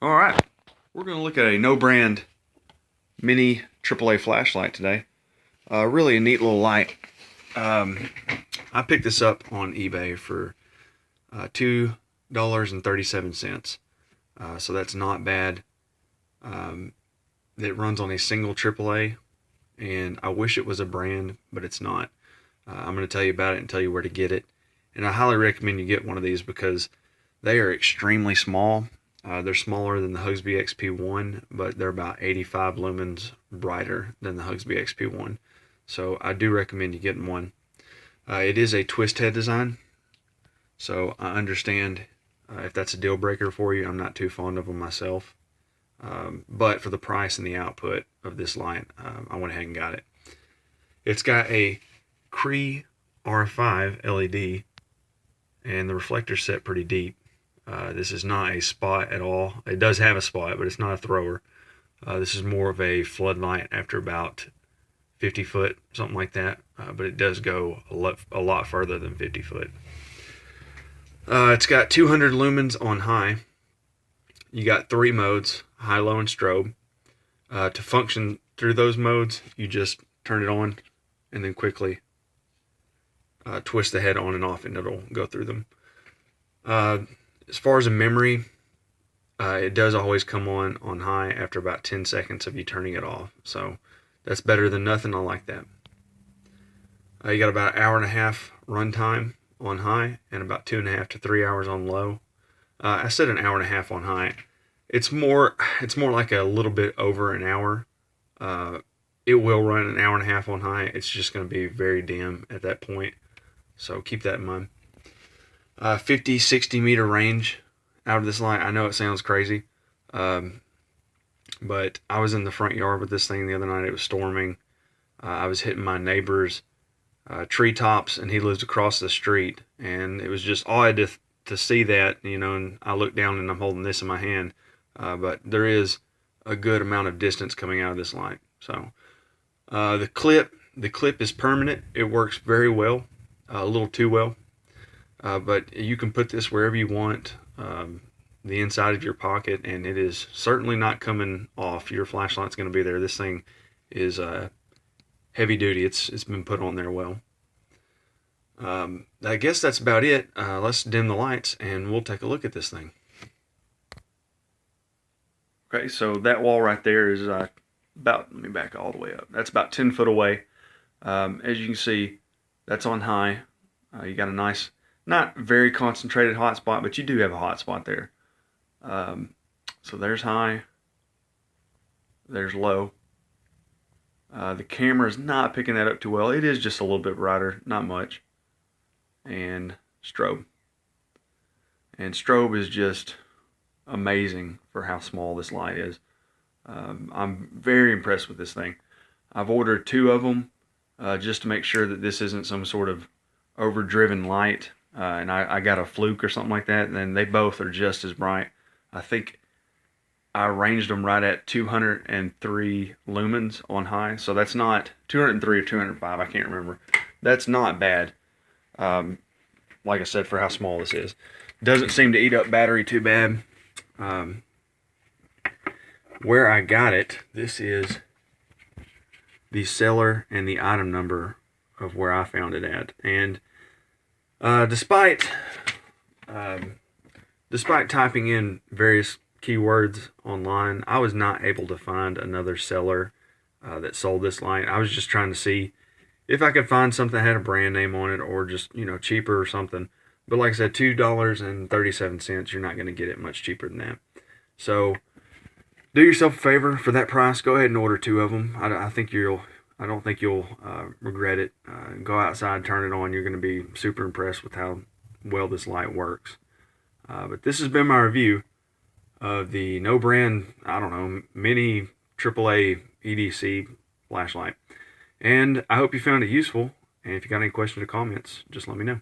All right, we're going to look at a no-brand mini AAA flashlight today. Really a neat little light. I picked this up on eBay for $2.37. So that's not bad. It runs on a single AAA, and I wish it was a brand, but it's not. I'm going to tell you about it and tell you where to get it. And I highly recommend you get one of these because they are extremely small. They're smaller than the Hugsby XP1, but they're about 85 lumens brighter than the Hugsby XP1. So I do recommend you getting one. It is a twist head design, so I understand if that's a deal breaker for you. I'm not too fond of them myself, but for the price and the output of this light, I went ahead and got it. It's got a Cree R5 LED, and the reflector's set pretty deep. This is not a spot at all. It does have a spot, but it's not a thrower. This is more of a floodlight after about 50 foot, something like that. But it does go a lot further than 50 foot. It's got 200 lumens on high. You got 3 modes, high, low, and strobe. To function through those modes, you just turn it on and then quickly twist the head on and off, and it'll go through them. As far as a memory, it does always come on high after about 10 seconds of you turning it off. So that's better than nothing. I like that. You got about an hour and a half run time on high and about 2.5 to 3 hours on low. I said an hour and a half on high. It's more like a little bit over an hour. It will run an hour and a half on high. It's just going to be very dim at that point. So keep that in mind. 50-60 meter range out of this light. I know it sounds crazy, but I was in the front yard with this thing the other night. It was storming. I was hitting my neighbor's treetops, and he lives across the street, and it was just odd to see that, and I looked down and I'm holding this in my hand, but there is a good amount of distance coming out of this light. So the clip is permanent. It works very well, a little too well. But you can put this wherever you want, the inside of your pocket, and it is certainly not coming off. Your flashlight's going to be there. This thing is heavy duty. It's been put on there well. I guess that's about it. Let's dim the lights and we'll take a look at this thing. Okay, so that wall right there is about, let me back all the way up. That's about 10 foot away. As you can see, that's on high. You got a nice, not very concentrated hot spot, but you do have a hot spot there. So there's high, there's low. The camera's not picking that up too well. It is just a little bit brighter, not much. And strobe. And strobe is just amazing for how small this light is. I'm very impressed with this thing. I've ordered 2 of them just to make sure that this isn't some sort of overdriven light. And I got a fluke or something like that, and then they both are just as bright. I think I arranged them right at 203 lumens on high, so that's not 203 or 205, I can't remember. That's not bad, like I said, for how small this is. Doesn't seem to eat up battery too bad. Where I got it, this is the seller and the item number of where I found it at, and despite typing in various keywords online, I was not able to find another seller that sold this light. I was just trying to see if I could find something that had a brand name on it, or just, cheaper or something. But like I said, $2.37, you're not going to get it much cheaper than that. So do yourself a favor. For that price, go ahead and order 2 of them. I don't think you'll regret it. Go outside, turn it on. You're going to be super impressed with how well this light works. But this has been my review of the no brand, mini AAA EDC flashlight. And I hope you found it useful. And if you got any questions or comments, just let me know.